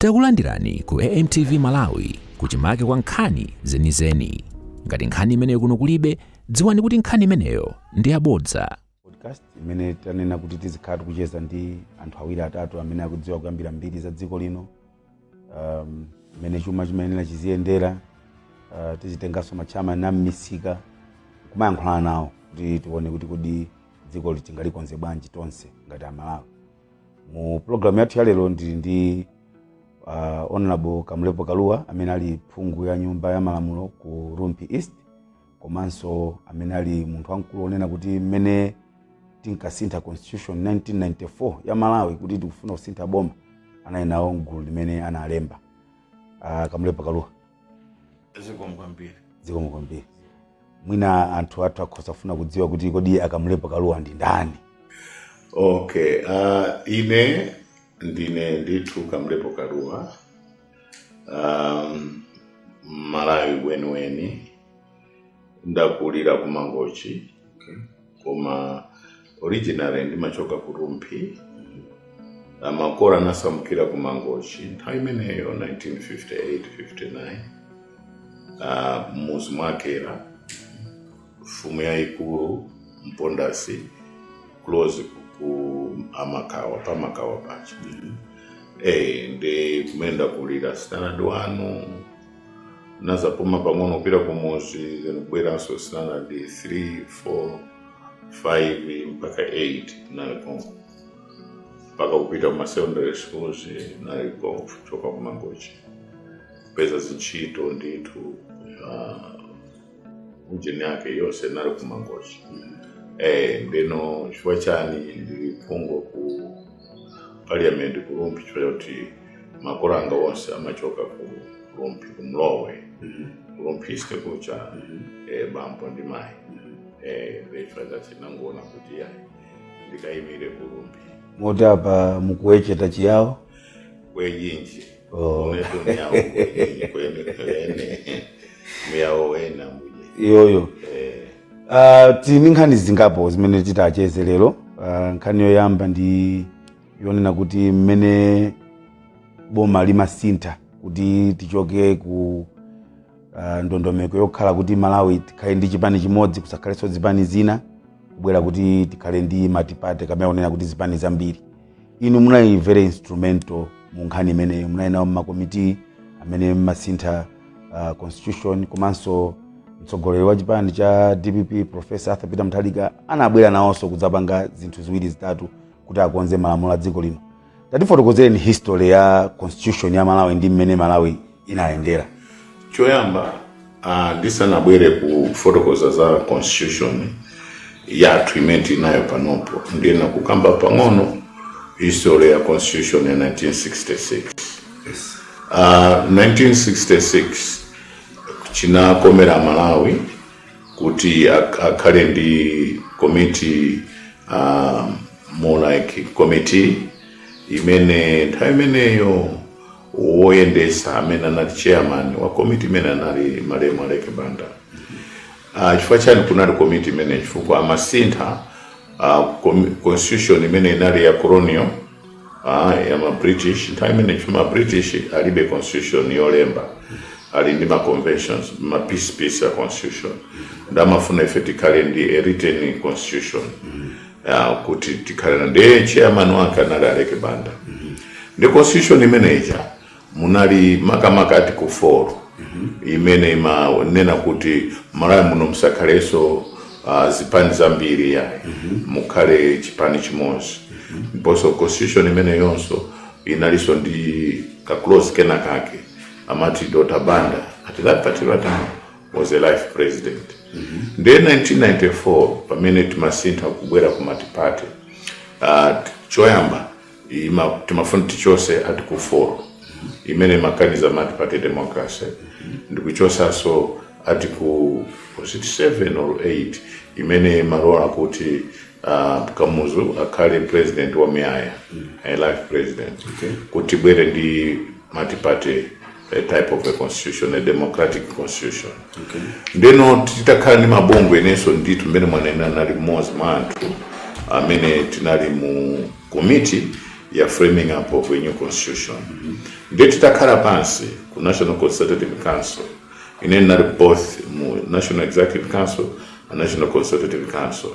Takulandirani ku AMTV Malawi kuchimake kwa nkhani zenizeni. Ngati nkhani imeneyo kuno kulibe, dziwani kuti nkhani imeneyo ndi yabodza. Podcast imene tanena kuti tizikhala kucheza ndi anthu awiri atatu amene akudziwa kuyambira mbiri za dziko lino, imene chuma chimenera chiziyendera, tizitenganso machama na misika kumayankhulana nawo kuti tione kuti kodi dziko litingalikonze bwanji tonse ngati Amalawi. Mu program yathu ya lero ndili ndi Honorable Kamulepo Kaluwa amene ali phungu ya nyumba ya malamulo ku Rumpi East, komanso amene ali munthu wamkulu onena kuti mmene tinkasintha constitution 1994 ya Malawi kuti tikufuna kusintha boma, anali nawo mgulu limene analemba. Kamulepo Kaluwa, zikomo kwambiri. Mwina anthu athu akhoza kufuna kudziwa kuti kodi Kamulepo Kaluwa ndi ndani? Okay, ine ndine ndithu Kamulepo Kaluwa, Malawi wenweni, ndakulira ku Mangochi, koma originally ndimachoka ku Rumpi, makolo nasamukira ku Mangochi nthawi imeneyo 1958-59, muzi mwakera mfumu yayikulu Mpondasi close ku Amakawa pamakawa pacha. Ndi kumenda kulira standard 1 nazapuma pang'ono kupita ku muzi, then kubweranso standard 3, 4, 5 mpaka 8 naliko mpaka kupita kuma secondary schools naliko kuchoka ku Mangochi pesa zinchito ndithu ujeni yake yose nali ku Mangochi. Ndino chifukwa chani ndili phungu ku parliament ku Rumpi chifukwa kuti makolo anga onse amachoka ku Rumpi ku Mlowe, ku Rumpi East kucha bambo ndi mayi. Ndifanya chinangona kuti yayi ndikayimire ku Rumpi. Moti apa mukuwecheta chiyawo? Kweyinji. Unetu miyawo kweyinji kwene miyawo wena mbuje. Yoyo. Tini nkhani zingapo zimene titacheze lero. Nkhani yoyamba ndi yonena kuti mmene boma limasintha kuti tichoke ku ndondomeko yokhala kuti Malawi tikhale ndi chipani chimodzi kusakhalenso zipani zina, kubwera kuti tikhale ndi matipate kamene onena kuti zipani zambiri. Inu munali very instrumental mu nkhani imeneyo, munali nawo makomiti amene masintha constitution, komanso mtsogoleri wa chipani cha DPP Professor Arthur Peter Mutharika anabwera nawonso kudzapanga zinthu ziwiri zitatu kuti akonze malamulo a dziko lino. Tatifotokozereni history ya constitution ya Malawi ndi mmene Malawi inayendera. Choyamba ndisanabwere ku fotokoza za constitution yathu imene inayo panopo, ndina kukamba pang'ono history ya constitution ya 1966. 1966 chinakomera Malawi kuti akhale ndi committee, more like committee imene nthawi imeneyo woyendesa amene anali chairman wa committee imene anali Malemu Aleke Banda. Chifukwa chani kunali committee imene chifukwa amasintha constitution imene inali ya colonial ya ma British. Nthawi imene chifukwa British alibe constitution yolemba, ali ndi ma conventions, ma piece ya constitution. Ndamafuna ife tikhale ndi a written constitution kuti tikhale na ndi chairman wake anali Aleke Banda. Ndi constitution imeneja munali makamaka article 4 imene imanena kuti Malawi muno musakhaleso zipani zambiri yayi, mukhale chipani chimodzi. Ndiponso constitution imene yonso inaliso ndi ka clause kena kake amati Dr. Banda at that particular time was a life president. Then 1994 pamene timasintha kubwera ku matipate, choyamba timafuna tichose article 4 imene makaniza matipate democracy, ndikuchosaso article 7 or 8 imene malola kuti Kamuzu akhale president wa Miyaya, a life president. Kuti bwere ndi matipate a type of a constitution, a democratic constitution. Ndeno titakhala ndi mabungwe enenso ndithu mmene mwanena nali mmodzi mwa anthu amene tinali mu committee ya framing up of a new constitution. Ndio titakhala pansi ku National Consultative Council inenali both National Executive Council and National Consultative Council.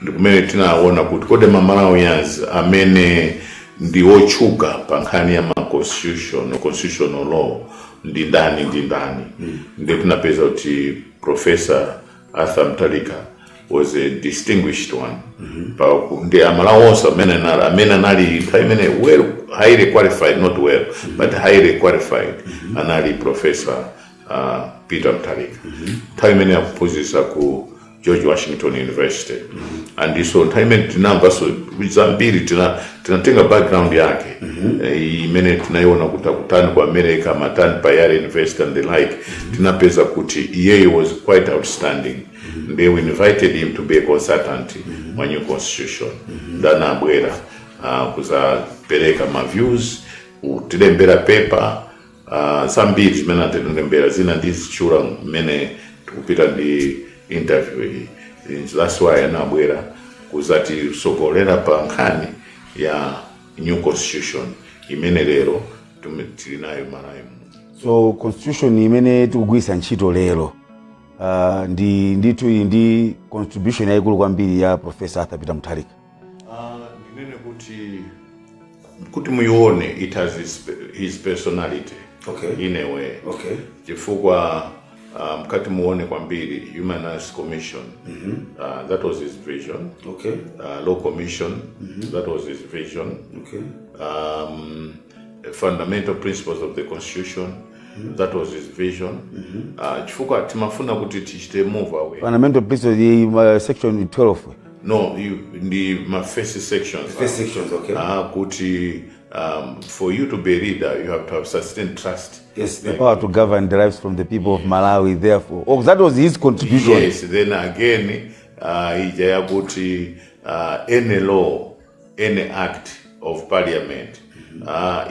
Ndi kumene tinaona kuti kodi Malawians amene ndi ochuka pa nkhani ya constitutional law ndi ndani. Ndio tinapeza kuti Professor Arthur Mutharika was a distinguished one. Ndi Malawi amene anali well highly qualified, not well, but highly qualified, anali Professor Peter Mutharika. Imene akuphunzitsa ku George Washington University. And so time tinamva so zambiri tinatenga background yake. Imene tunaiona kutani kwa America, matani pa Yale University and the like. Tinapeza kuti yeye was quite outstanding. They invited him to be a consultant on new constitution. Dana abwera kuzapereka ma views, tilembera paper, zambiri zimene tilembera zina ndizichula mene tukupita ndi interview hii. That's why anabwera kuzati sogolera pa nkhani ya new constitution imene lero tilinayo Malawi. So constitution imene tikugwisa ntchito lero ndi contribution yayikulu kwambiri ya Professor Arthur Peter Mutharika. Ndinene kuti muione it has his personality. Okay. In a way. Okay. Chifukwa mkati muone kwambiri Human Rights Commission, that was his vision. Okay. Law Commission, that was his vision. Okay. Fundamental principles of the Constitution, that was his vision. Chifukwa timafuna kuti tichite move away. Fundamental principles, section 12. No, the first sections. First sections, okay. Kuti for you to be a leader, you have to have sustained trust. Yes, the power to govern derives from the people of Malawi, therefore. Oh, that was his contribution. Yes, then again, kuti any law, any act of parliament,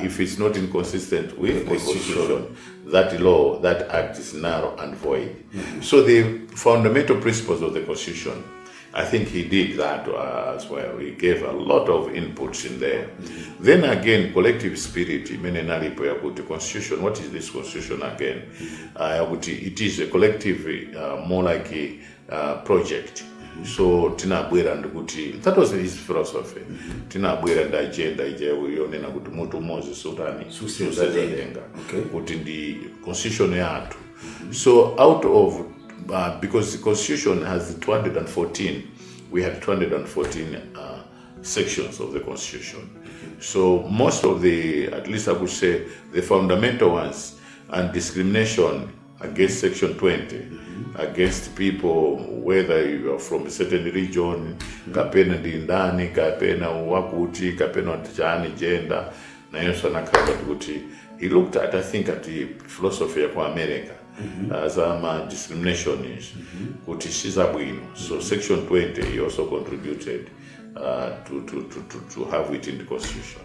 if it's not inconsistent with the constitution, that law, that act is null and void. So the fundamental principles of the constitution, I think he did that as well. He gave a lot of inputs in there. Then again, collective spirit, the constitution, what is this constitution again? It is a collective, more like a project. So tinabwera ndikuti that was his philosophy. Tinabwera nda agenda yonena kuti mutu mozi sutani susezenga kuti ndi constitution yathu. So out of because the constitution has 214, we had 214 sections of the constitution. So most of the, at least I would say, the fundamental ones, and discrimination against section 20, against people, whether you are from a certain region, kapena ndindani, kapena wakuti, kapena watijani, gender, na yosa nakaba kuti. He looked at, I think, at the philosophy of America. As discrimination is kuti sizabwino. So section 20 he also contributed to have it in the constitution.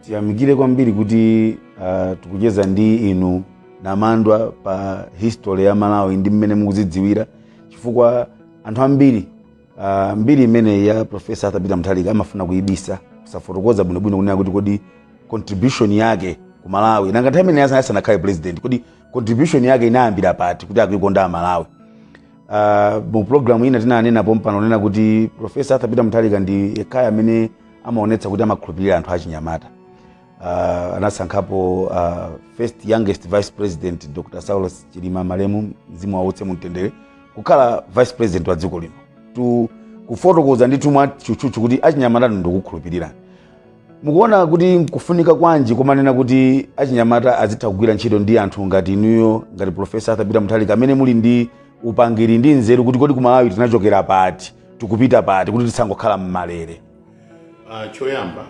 Tiyamikire kwambiri kuti tukucheza ndi inu namandwa pa history ya Malawi ndi mmene mukuzidziwira chifukwa anthu ambiri mbiri imene ya Professor Arthur Peter Mutharika amafuna kuibisa kusafotokoza bwinobwino kunena kuti kodi contribution yake ku Malawi nanga time imene asanakhale president kodi contribution yake inayambira pati kuti akuikonda Malawi. Mu program ina tinanena pompano nena kuti Professor Arthur Peter Mutharika ndi ekaya amene amaonetsa kuti amakhulupirira anthu achinyamata. Anasankhapo first youngest vice president Dr. Saulus Chilima Malemu, mzimu wautse mumtendere, kukhala vice president wa dziko lino. Kufotokoza ndi tumwa chuchuchu kuti achinyamata ndikukhulupirira. Mukuona kuti kufunika kwanji kumanena kuti achinyamata azitha kugwira ntchito ndi anthu ngati inuyo, ngati Professor Arthur Peter Mutharika amene muli ndi upangiri ndi nzeru kuti kodi ku Malawi tinachokera pati, tikupita pati kuti tisangokhala mmalere. Choyamba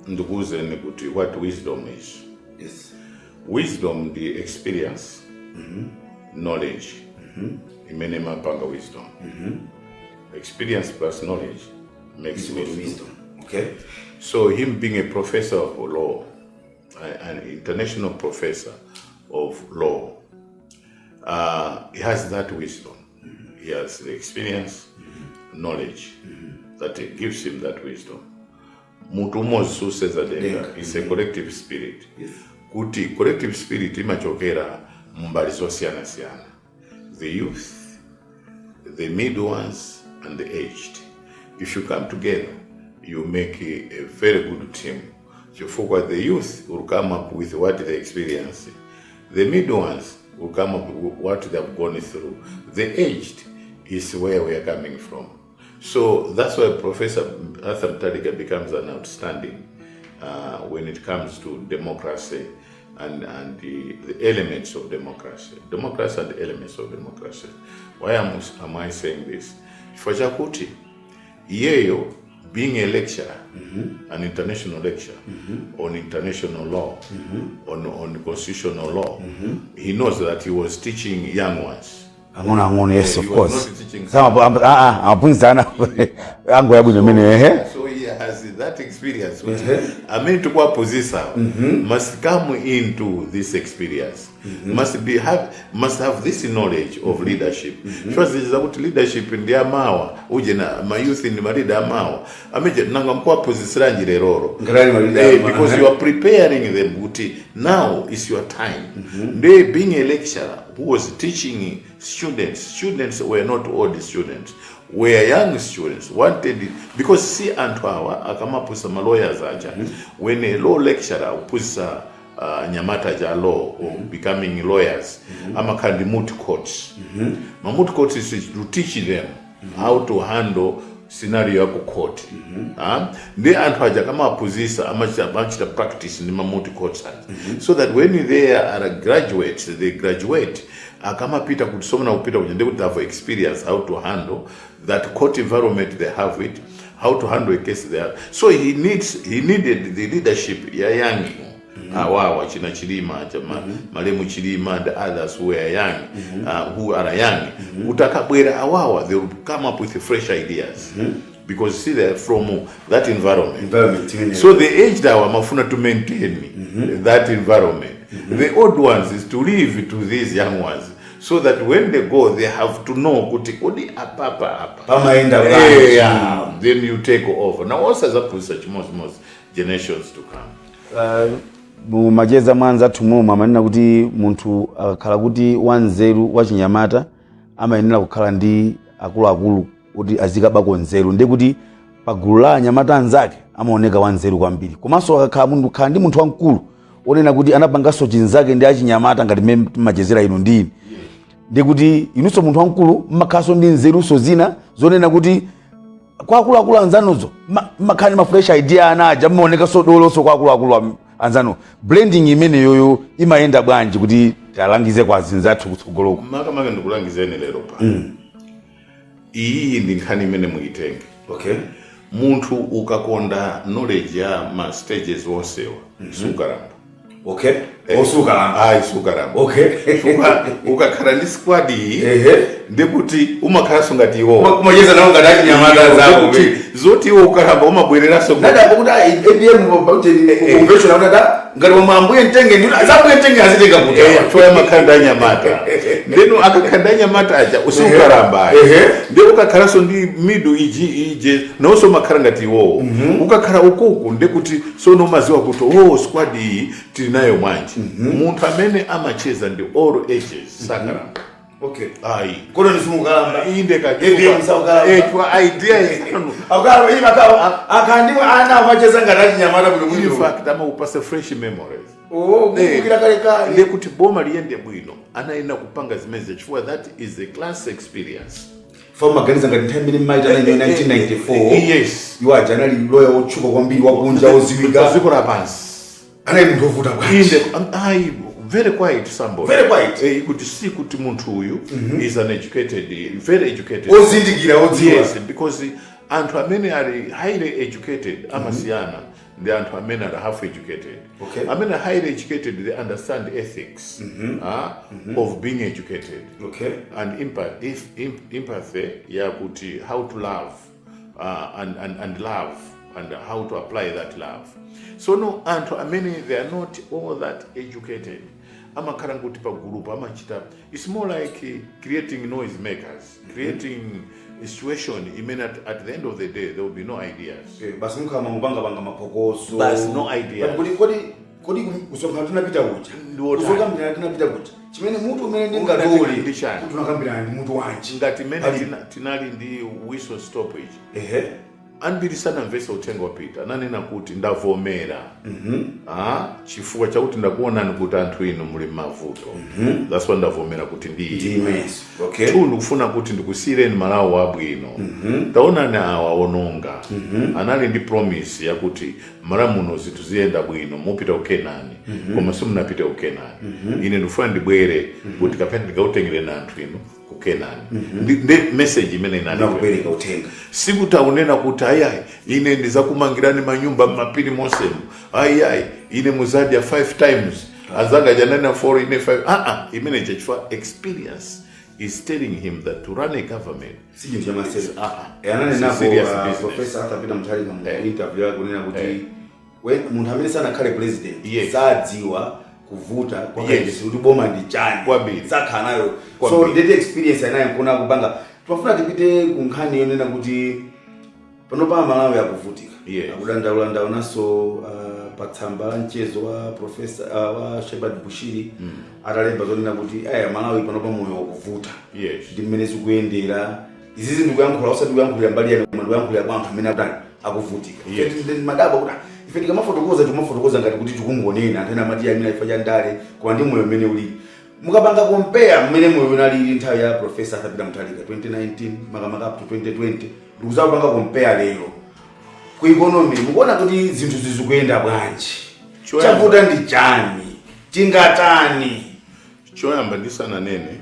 ndikuuzeni kuti what wisdom is. Yes. Wisdom, the experience, knowledge, imene mapanga wisdom. Experience plus knowledge makes wisdom. Okay. So him being a professor of law, an international professor of law, he has that wisdom. He has the experience, knowledge, that gives him that wisdom. mutu umodzi suseza denga. It's a collective spirit. Yes. Kuti collective spirit imachokera mbali zosiyana-siyana. The youth, the middle ones, and the aged. If you come together, you make a very good team. Chifukwa the youth will come up with what they experience. The middle ones will come up with what they have gone through. The aged is where we are coming from. So that's why Professor Arthur Mutharika becomes an outstanding when it comes to democracy and the elements of democracy. Democracy and the elements of democracy. Why am I saying this? For Chakuti, Yeyo, being a lecturer, an international lecturer on international law, on constitutional law, he knows that he was teaching young ones. Yes, of course. Not teaching So he has that experience. I mean, to go must come into this experience. Must have this knowledge of leadership. Because this is about leadership in the Amawa, Ujena, my youth in the Marida Amawa. I mean, Nangamqua position because you are preparing them, Buti. Now is your time. They being a lecturer who was teaching students were not all the students, were young students, wanted it, because see Antwawa, Akamapusa lawyers aja, when a law lecturer pusa Nyamata ja law or becoming lawyers, amakandi moot courts. Moot courts is to teach them how to handle scenario yako court. They Antwaja kama pusisa amachita practice in moot courts. So that when they are graduates, they graduate. Akama Peter could summon out Peter they would have experience how to handle that court environment they have it, how to handle a case there. So he needed the leadership ya young Awawa China Chilima, Malemu Chilima, and the others who are young, who are young. Utakabwera Awawa, they will come up with fresh ideas. Because see they're from that environment. So the aged are mafuna to maintain that environment. The old ones is to leave to these young ones, so that when they go, they have to know kuti apapa. Then you take over. Now also that with such most generations to come. Majeza mwanza tumuma manena kuti muntu akakhala kuti wanzeru wachinyamata amayenera kukhala ndi akulu kuti azikabako nzeru ndi kuti pagulu la anyamata anzake amaoneka wanzeru kwambiri. Komanso akakhala munthu khala ndi munthu wamkulu onena kuti anapanganso chinzake ndi achinyamata ngati mmene majezera ino ndini. Ndi kuti inunso munthu wamkulu mmakhalanso ndi nzeruso zina zonena kuti kwa akulu anzanuzo mmakhala ndi fresh idea anaja mmaoneka sodoloso kwa akulu anzanu. Blending imene yoyo imayenda bwanji kuti talangize kwa zinzathu kutsogoloko. Makamaka ndikulangizeni lero pa. Iyi ndi nkhani imene muitenge. Okay. Munthu ukakonda knowledge ya ma stages onsewa sukaramba. Okay. Sukaramba. Sukaramba. Okay. Ukakhala ndi squad iyi ndikuti umakhalanso ngati iwo. Kumajeza nawo ngati nyamata zawo. Zoti iwo ukaramba umabwereranso. Nada kuti ABM convention nada ngati mwambuye ntenge ndi azabuye ntenge azitenga kuti. Choya makhanda nyamata. Ndeno akakhanda nyamata aja usukaramba. Ndi ukakhalanso ndi middle ije nawonso makhala ngati iwo. Ukakhala ukuku ndikuti sono maziwa kuti squad iyi tili nayo mwanji. Munthu amene amacheza ndi all ages sakaramba. Okay. Ai. Kono nisumukalamba. Inde ka. Kwa idea is akalo imakawa akandiwa ana amacheza ngati nyamata kuti in fact ama upase fresh memories. Kukira kale Ndi kuti boma liyende bwino anaina kupanga zimeze chifukwa that is a class experience. From maganiza ngati nthawi imene maita 1994. Yes. You are generally lawyer ochuka kwambiri wakunja oziwika. Ziko la pansi. Ana muntu ovuta bwanji. Very quiet somebody. Very quiet. You could see kuti muntu uyu is an educated, very educated. Ozindigira odziwa. Yes, because anthu amene are highly educated amasiyana ndi anthu amene are half educated. Okay. Amene are highly educated, they understand ethics of being educated. Okay. And empathy, kuti how to love and love and how to apply that love. So no anthu amene they are not all that educated. Amakhala kuti pa group amachita. It's more like creating noise makers, creating situation imene at the end of the day there will be no ideas. Basi mukama mupanga mapokoso. Basi no ideas. Kodi kusonga tunapita kucha. Kusonga mtana tunapita kucha. Chimene mutu umene ngadoli. Tunakambira ndi mutu wanji. Ngati mene tinali ndi whistle stoppage. Anbirisana mvesa utenga wapita nanena kuti ndavomera chifukwa chakuti ndakuonani kuti anthu inu muli mavuto. That's why ndavomera kuti ndimes. Okay. Tu ndikufuna kuti ndikusiyireni Malawi wabwino. Taonani awa ononga. Anali ndi promise yakuti Malawi muno zinthu ziyenda bwino mupita ukenani. Koma simunapita ukenani. Ine ndifuna ndibwere kuti kapena ndikautengere anthu inu ukenani. Ndi message imene inali kupereka utenga. Sikutaunena kuti ayayi ine ndizakumangirani manyumba mapiri mosemu. Ayayi ine muzadi ya 5 times. Azanga janana 4 ine 5. Imene chachwa experience is telling him that to run a government sijui chama sasa. Anane napo Professor hata bila mtali kama interview yako kunena kuti we muntu amene sana kale president sadziwa kuvuta kwa kesi uliboma ndi chani saka nayo so ndete experience anayo kuna kupanga tunafuna tipite kunkhani yonena kuti panopa Malawi yakuvutika akudanda unaso patsamba mchezo wa Professor wa Shebad Bushiri atalemba zonena kuti Malawi panopa moyo wakuvuta ndi mmene zikuyendera izizi ndikuyankhula usati kuyankhula mbali ya mwandu yankhula kwa anthu amene akuvutika ndi madaba kuti ife tikamafotokoza tumafotokoza ngati kuti tikungonena anthu ena amati amene ifa ndale kwa ndi moyo mmene uli mukapanga compare mmene moyo unali nthawi ya Professor Thabita Mutharika 2019 makamaka up to 2020 ndikuzapanga compare lero ku economy mukuona kuti zinthu zizikuyenda bwanji chavuta ndi chani tingatani choyamba ndisana nene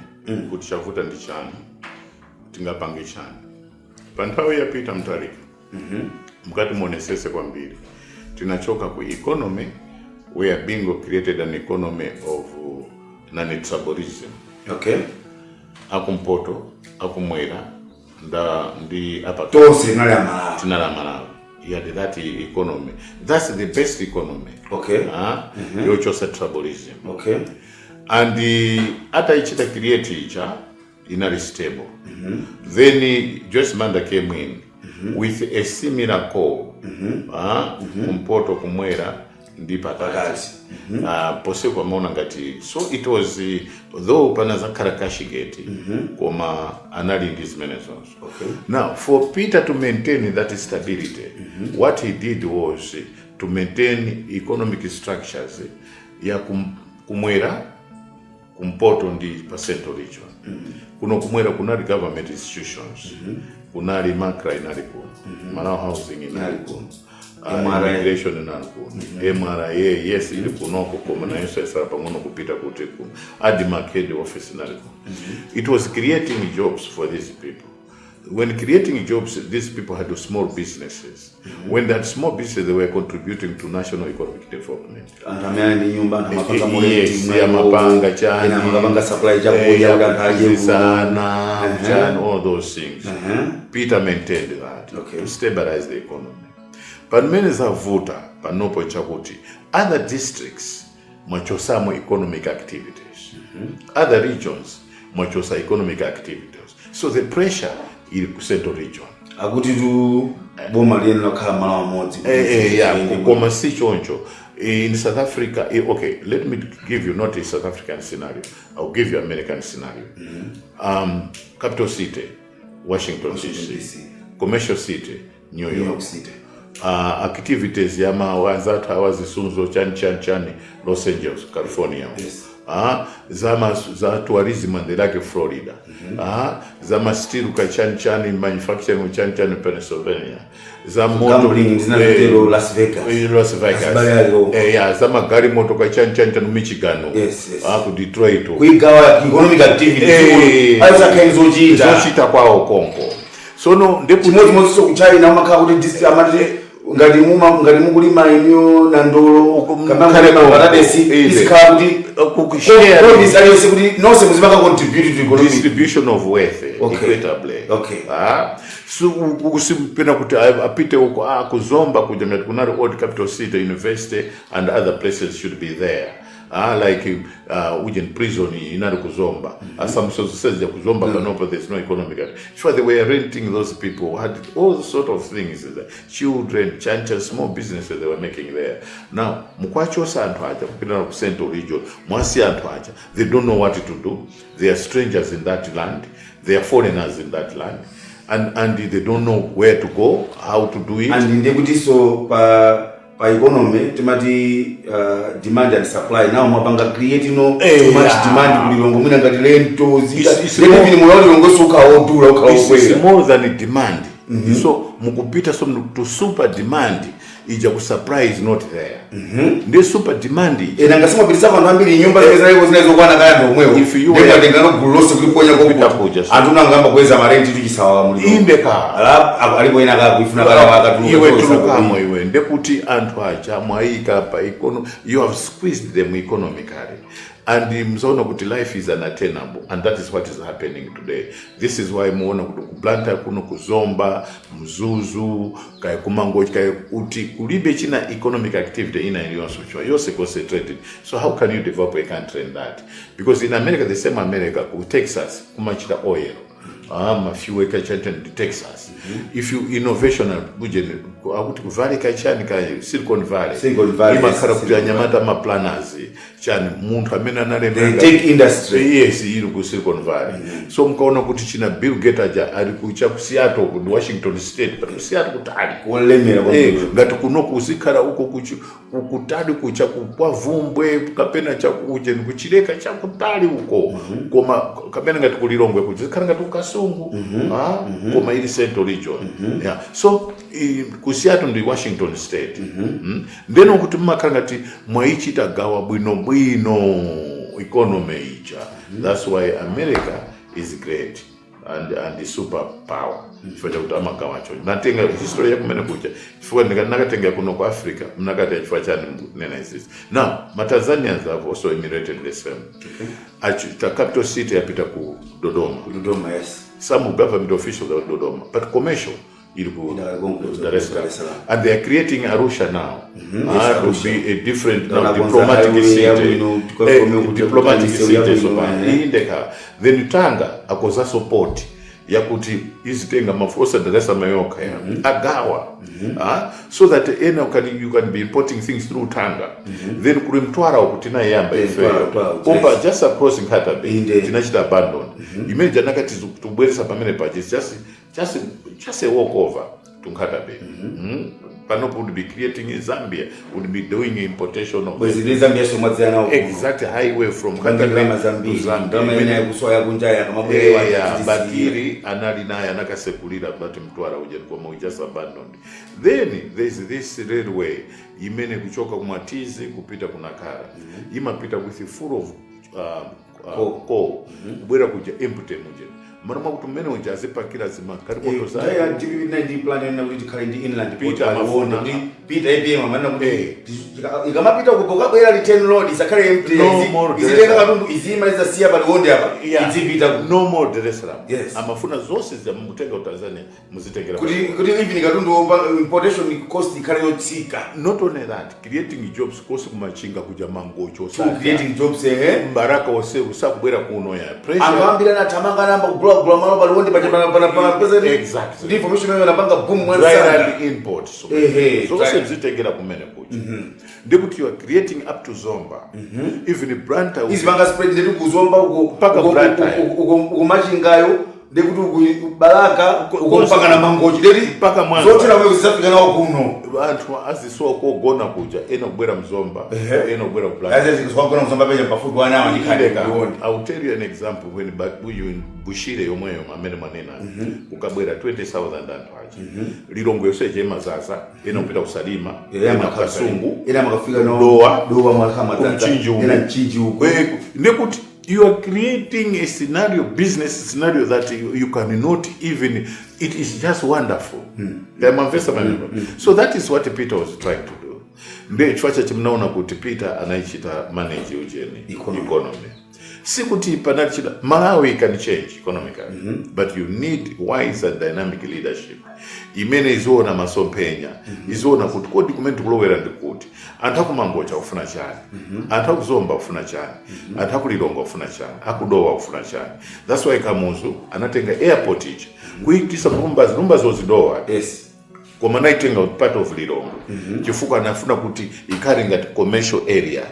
kuti chavuta ndi chani tingapange chani pa nthawi ya Peter Mutharika mukati muonesese kwambiri tinachoka ku economy where Bingo created an economy of non-tribalism. Okay. Akumpoto, akumwera, ndi apa tose tinala Malawi. He had that economy. That's the best economy. Okay. You chose tribalism. Okay. And ata ichita create icha inali stable. Then Joyce Manda came in with a similar core. Kumpoto, kumwera, ndi pakati. Pose kwa maona ngati. So it was, though panaza karakashigeti, koma anali indismenezons. Okay. Now, for Peter to maintain that stability, what he did was to maintain economic structures ya kumwera, kumpoto ndi Central region. Kuno kumwera kunali government institutions. Kunali Makra inali kuno. Malawi housing inali kuno. Immigration inali kuno. MRA, yes, ili kunoko koma na yeso esara pangono kupita kuti kuno. Adimark head office inali kuno. It was creating jobs for these people. When creating jobs, these people had small businesses. When that small business, they were contributing to national economic development. Yes, mapanga chani, supply chani, all those things. Peter maintained that to stabilize the economy. But many zavuta panopo chakuti other districts mwachosamo economic activities. Other regions mwachosa economic activities. So the pressure in Central region. Akuti tu boma lieni lokhala Malawi modzi. Koma si choncho. In South Africa, okay, let me give you not a South African scenario. I'll give you American scenario. Capital city, Washington DC. Commercial city, New York City. Activities yama wanzata hawazisunzo chani Los Angeles, California. Yes. Za tourism and the like Florida. Zama steel ka chani manufacturing chani Pennsylvania. Za moto Las Vegas. Las Vegas. Zama gari moto ka chani Michigan. Yes. Ku Detroit. Kuigawa economic activity. Aza kenzo chita kwa Kongo. So no ndipo mozo kuchina makaka kuti district amati ngati mukulima inyo na ndolo kama kale Bangladesh isikhala kuti kukushare kuti nonse muzimaka contribute to economic distribution of wealth equitably. So kukusipena kuti apite uko kuzomba kujamia kunari old capital city university and other places should be there. like in prison inali kuzomba some says the kuzomba but there's no economic activity. Sure, they were renting, those people had all sort of things, children, churches, small businesses they were making there. Now mukwachosa anthu aja kupita ku Central Region mwasi anthu aja, they don't know what to do. They are strangers in that land, they are foreigners in that land, and they don't know where to go, how to do it. And ndekuti so pa economy timati demand and supply now mapanga create too much demand kulilongo mwina ngati lento zita ndipo mulolongo suka odula ukaokwera. It's more than demand. So mukupita so to super demand ija ku supply is not there. Ndi super demand ngasema bilisa vanhu ambiri nyumba zezayiko zinazokwana kaya ndomwewo ndikatengana gulose kuliponya ko antuna ngamba kweza marenti tuchisawa mulilo indeka alipo ina ka kuifuna kala wakati iwe tulukamo iwe ndekuti anthu acha mwaika pa economy, you have squeezed them economically. And mzono kuti life is unattainable, and that is what is happening today. This is why muona kuti kuplanta kuno kuzomba mzuzu kaya kumangochi kaya kuti kulibe china economic activity ina iliyonso yose concentrated. So how can you develop a country in that? Because in America, the same America, Texas kumachita oil mafuel kachanta in Texas. If you innovation akuti kuvali kachani ka Silicon Valley imakhala kuti anyamata ma planners chani munthu amene analemba tech industry yes iri ku Silicon Valley. So mkaona kuti china Bill Gates aja ali kucha ku Seattle ku Washington State, but Seattle kutali kulemera ngati kuno kuzikhala uko kutali kucha kwa vumbwe kapena cha kuje kuchileka cha kutali uko koma kapena ngati kulilongwe kuzikhala ngati ukasungu koma ili Central Region. Yeah, so ku Seattle ndi Washington State. Then ukuthi mmakhala ngati mwaichita gawa bwino economy ija. That's why America is great and the superpower. Chifukwa kuti amagawacho natenga history yako mene kuja chifukwa ndinakatenga kuno ku Africa mnakati chifukwa chani nena is. Now Tanzanians have also immigrated the same. The capital city yapita ku Dodoma. Yes. Some government officials are Dodoma, but commercial Dar es Salaam. And they are creating Arusha now to be a different diplomatic city. Diplomatic city. Then Tanga akoza support ya kuti izitenga mafusa Dar es Salaam yoka agawa so that you can be importing things through Tanga. Then kuri Mtwara ukuti na yamba pomba just across Nkatabe tinachita abandon imene janakati tubweresa pamene paje just a walk over to Nkatabe. Panop would be creating in Zambia, would be doing importation of exact highway from Nkatabe to Zambia. Bakiri analinaya nakasekulira but Mtwara uje kwa just abandoned. Then there's this railway imene kuchoka kumatizi kupita kunakara. Imapita with full of coal. Ubwera kuja empty muje. Marama kutumene ujazipa kila zima karibu toza ya ndi plan na kuti kali ndi inland Peter Mafona Peter IBM mana kuti ikamapita kuboka bwera return road isakale empty izitenga katundu izimaliza siya bali wonde hapa izipita no more Dar es Salaam. Amafuna zose za mutenga Tanzania muzitengera kuti even katundu importation cost ikale yotsika. Not only that, creating jobs cost kumachinga kuja mangocho so creating jobs mbaraka wose usakubwera kuno ya pressure angambira na tamanga namba global balonde bana exactly the information mwe napanga boom one side import so zitengera kumene kuja ndikuti you are creating up to Zomba even branta izibanga spread ndi kuzomba uko paka branta uko machingayo ndikuti kubalaka uko mpaka na mangochi ndeti paka mwanzo zote nawe uzafika nawo kuno anthu azisowa kugona kuja kubwera Mzomba kubwera kublaka azizikugona Mzomba penye pafupi wana awandikadeka. I'll tell you an example when you in Bushire yomweyo amene manena ukabwera 20,000 anthu aja lilongo yose jema zaza kupita kusalima Kasungu makafika no doa mwakama mchinji huko ndikuti you are creating a scenario, business scenario that you cannot even, it is just wonderful. So that is what Peter was trying to do. Ndiye chwacha chimnaona kuti Peter anaichita manage ujeni economy. Sikuti panachida. Malawi can change economically, but you need wise and dynamic leadership. Imene izona masompenya, izona kuti kodi kumene kulowera ndikuti. Anthu kumangocha ufuna chani. Anthu kuzomba ufuna chani. Anthu kulilonga ufuna chani. Akudowa ufuna chani. That's why Kamuzu anatenga airport ichi. Kuitisa rumba zozidowa. Yes. Koma naitenga part of Lilongo. Chifuka anafuna kuti ikaringa commercial area.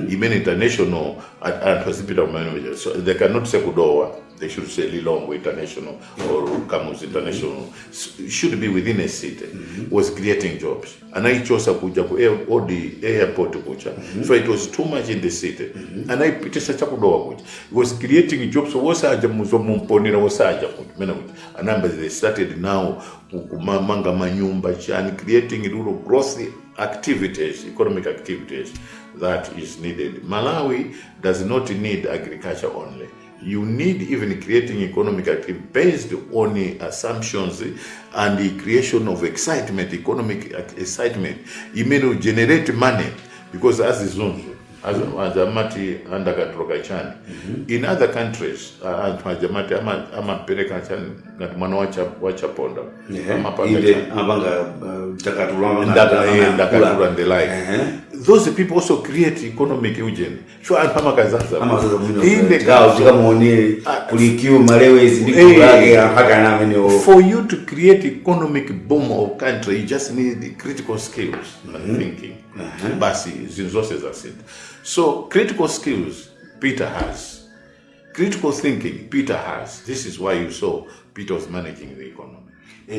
Imene international and hospital manager. So they cannot say Kudowa. They should say Lilongo International or Kamuzu International. It should be within a city. Was creating jobs. And I chose kuja ku all the airport kuja. So it was too much in the city. And I put such a Kudowa kuja. It was creating jobs. So wasaja muzomumponira wasaja kuja. And numbers they started now manga manyumba and creating rural growth activities, economic activities that is needed. Malawi does not need agriculture only. You need even creating economic activity based on assumptions and the creation of excitement, economic excitement. It may generate money because as is Zunzu, as Amati andakatoka chani. In other countries, Jamati ama pereka chani na mwana wacha ponda. Ile abanga takaturama ndakatura and the like. Those people also create economic eugen. So alpama kazaza. For you to create economic boom of country, you just need critical skills and thinking. Basi zinzose za sita. So critical skills Peter has. Critical thinking Peter has. This is why you saw Peter was managing the economy.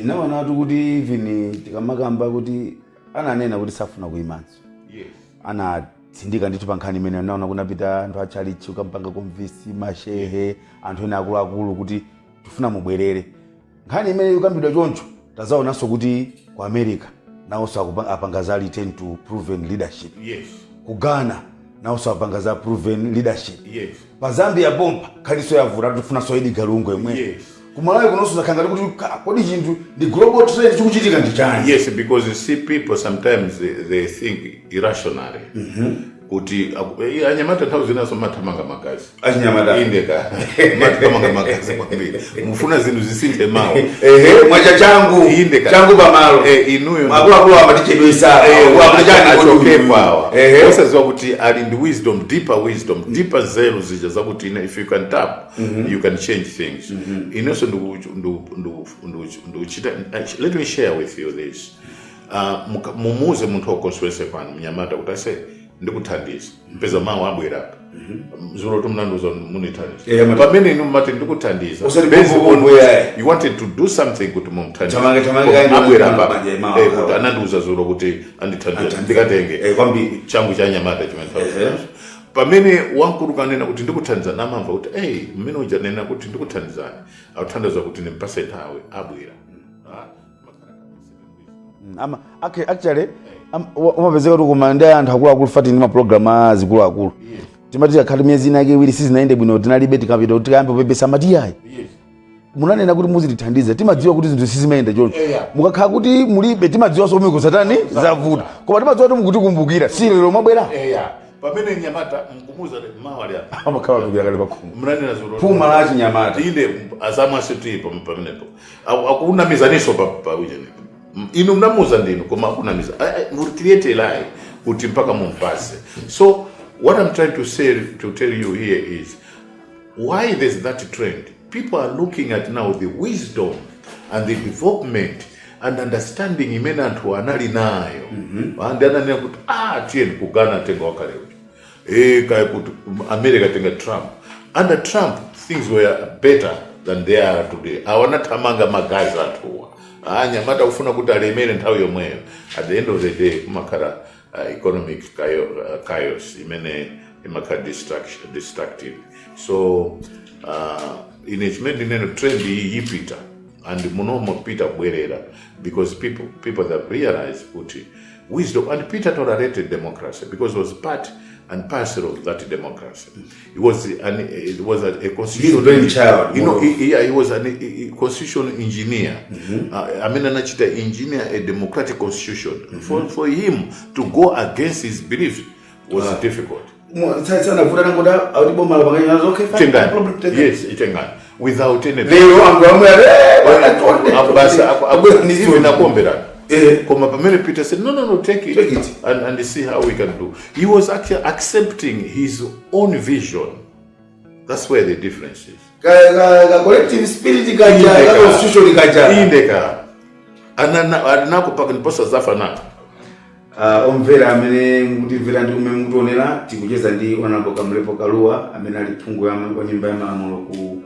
Now anatu kuti even tikamagamba kuti ananena kuti safuna kuimanso. Yes. Ana tsindika ndithu pankhani imene naona kunapita anthu achalichi ukampanga konvisi mashehe anthu ena akuluakulu kuti tifuna mubwerere. Nkhani imene ukambidwa choncho tazaonanso kuti ku America nawonso apanga za return to proven leadership. Yes. Ku Ghana nawonso apanga za proven leadership. Yes. Pa Zambia bomba khaliso yavuta tufuna so Edgar Lungu yemwe. Yes. Kumalawi kunonso zakhanga kuti kodi chinthu the global trend chikuchitika ndi chani. Yes, because you see people sometimes they think irrationally. Kuti anyamata nthawi zinaso mathamanga magazi. Achinyamata. Indeka. Mathamanga magazi kwambiri. Mufuna zinthu zisinthe mawu. Mwacha changu pamalo. Inuyo. Makulu amatichedwesa. Power. Osaziwa kuti ali ndi wisdom, deeper zero zija zakuti if you can tap, you can change things. Inonso let me share with you this. Mumuze munthu okonswese pano mnyamata kuti ase ndikuthandiza mpeza mawu abwera zuro tumnanduza munithandiza pamene inu mati ndikuthandiza you wanted to do something kuti mumthandiza abwera kuti ananduza zuro kuti andithandiza ndikatenge changu cha nyamata chimene pamene wankulu kanena kuti ndikuthandiza namamva kuti mmene ujanena kuti ndikuthandizani akuthandiza kuti nimpase nthawi abwera. Actually umapezeka kuti kumanda anthu akuluakulu fati ndi maprogramu azikuluakulu timati akhali miyezi inake iwiri sizinaende bwino tinalibe tikapita kuti tikayambe kupepesa matiyayi munanena kuti muzitithandiza timadziwa kuti zinthu sizimayenda choncho mukakhala kuti mulibe timadziwa so miko satani zavuta koma timadziwa kuti mukutikumbukira si lero mwabwera pamene nyamata mkumuza mawali apa amakhala tukira kale pakhomo mnanena zuro puma la nyamata inde azama siti pamenepo akuna mizaniso pa ujene inu mnamuza ndinu koma akuna miza would create a lie kuti mpaka mumpase. So what I'm trying to tell you here is why there's that trend. People are looking at now the wisdom and the development and understanding imene anthu anali nayo and ananena kuti tiyeni kugana tenga wakale kaya kuti America tenga Trump. Under Trump things were better than they are today. Awanathamanga magazi anthuwa nyamata ufuna kuti alemere nthawi yomweyo. At the end of the day kumakhala economic chaos imene imakhala destructive. So inechimene neno trend yipita and munomo Peter bwerera because people that realize kuti wisdom and Peter tolerated democracy because it was part and parcel of that democracy. It was a constitutional child. He was a constitutional engineer. I mean, anachita engineer a democratic constitution. For him to go against his beliefs was difficult. sana vuta nangoda auti boma la banganya okay fine problem take yes itengani without any leo angamwe abasa nakombera koma pamene Peter said no take it and see how we can do. He was actually accepting his own vision. That's where the difference is. Collective spirit kaja constitution kaja indeka anako paka niposa zafana omvera amene mutimvera ndi umene mukutionera tikucheza ndi Honorable Kamlepo Kalua amene ali phungu ya nyumba ya malamulo ku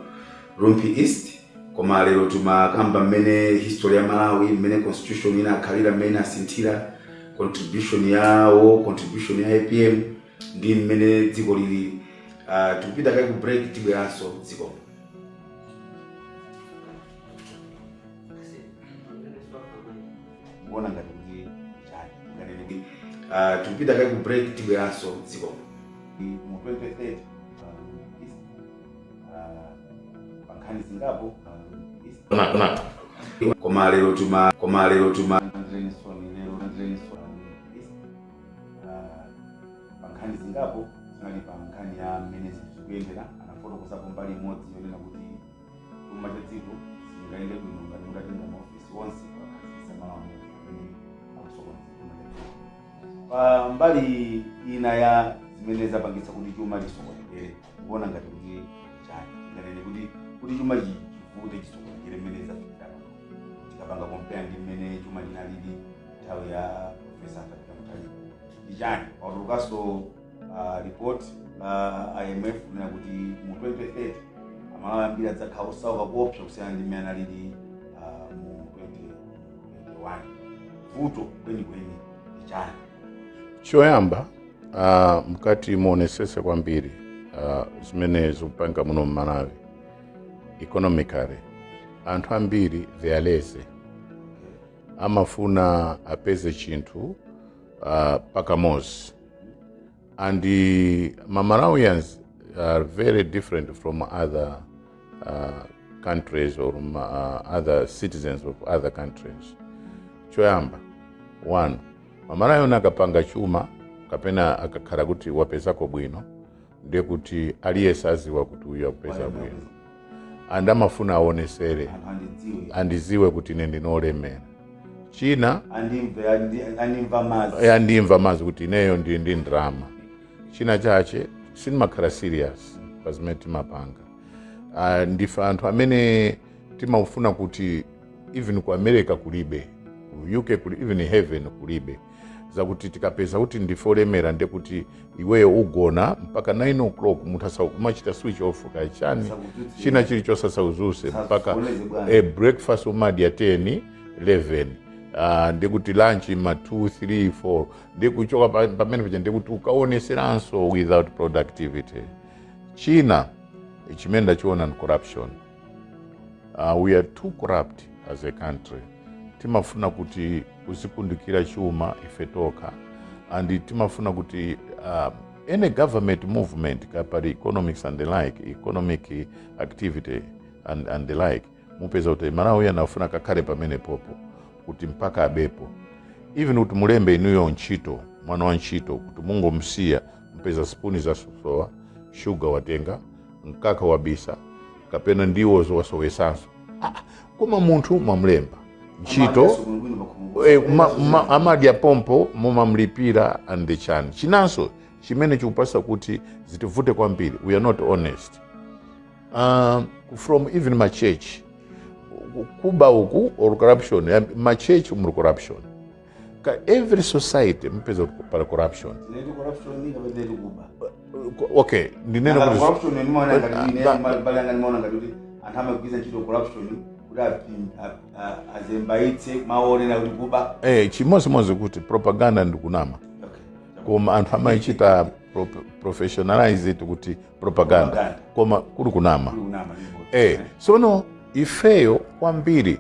Rumpi East. Koma lero timakamba mmene history ya Malawi, mmene constitution inakhalira, mmene asinthira contribution yawo, contribution ya APM ndi mmene dziko lili. Tikupita kai ku break tibweranso dziko. Mbona ngati kuti chani tikupita kai ku break tibweranso dziko. Mu 2030 pankhani zingapo koma lero tuma pankhani zingapo zinali pankhani ya mmene zikuyendera anafotokoza mbali imodzi yonena kuti chuma cha dziko singayende bwino ngati mutatenga maofisi onse akakhazikitsa malamulo amene akusokoneza pa mbali ina ya zimene zapangitsa kuti chuma chisokonekere kuona ngati kuti chani nganene kuti chuma chivute chisokonekere mmene zafikira tikapanga compare ndi mmene chuma chinalili nthawi ya Profesa Katika Mutali ndi chani pautulukanso report la IMF kunena kuti mu 2030 amalawi ambiri adzakhala osauka kuopsa kusiyana ndi mmene analili mu 2021. Vuto kwenikweni ndi chani? Choyamba mkati muonesese kwambiri zimene zikupanga muno Malawi economically anthu ambiri they are lazy, amafuna apeze chinthu pakamozi, and the Malawians are very different from other countries or other citizens of other countries. Choyamba one, Malawi akapanga chuma kapena akakhala kuti wapezako bwino ndiye kuti aliyese aziwa kuti uyu akupeza bwino, and amafuna aonesere andiziwe kuti ine ndinolemera. China andimva mazi kuti ineyo ndi ndrama. China chache sinimakhala serious pazimene timapanga. Ndife anthu amene timafuna kuti even ku America kulibe, ku UK kulibe, even heaven kulibe, zakuti tikapeza kuti ndife olemera ndiye kuti iweyo ugona mpaka 9 o'clock munthu kumachita switch off kachani china chilichonse sauzuse mpaka breakfast umadya 10 11 ndiye kuti lunch ma 2 3 4 ndiye kuchoka pamene paja ndiye kuti ukaoneseranso without productivity. China chimene ndachiona ni corruption. We are too corrupt as a country. Timafuna kuti kuzikundikira chuma ife toka, and timafuna kuti any government movement kapari economics and the like, economic activity and the like, mupeza kuti Malawi anafuna kakhale pamene popo kuti mpaka abepo, even kuti mulembe inuyo ntchito, mwana wa ntchito kuti mungomsiya mpeza spuni za sosowa, sugar watenga, mkaka wabisa kapena ndiwo zowasowesanso. Koma munthu mamlemba ntchito amadya pompo mumamlipira and the chan. Chinanso chimene chikupasa kuti zitivute kwambiri, we are not honest. From even my church kuba uku or corruption, my church umru corruption. Every society mpeza para corruption. Okay, ndineno corruption ni mwana ngati balanga ni mwana ngati antama kugiza ntchito corruption azembaitse maone na kuba chimozi kuti propaganda ndikunama. Koma anthu amaichita professionalize it kuti propaganda koma kuli kunama. So no ifeyo kwambiri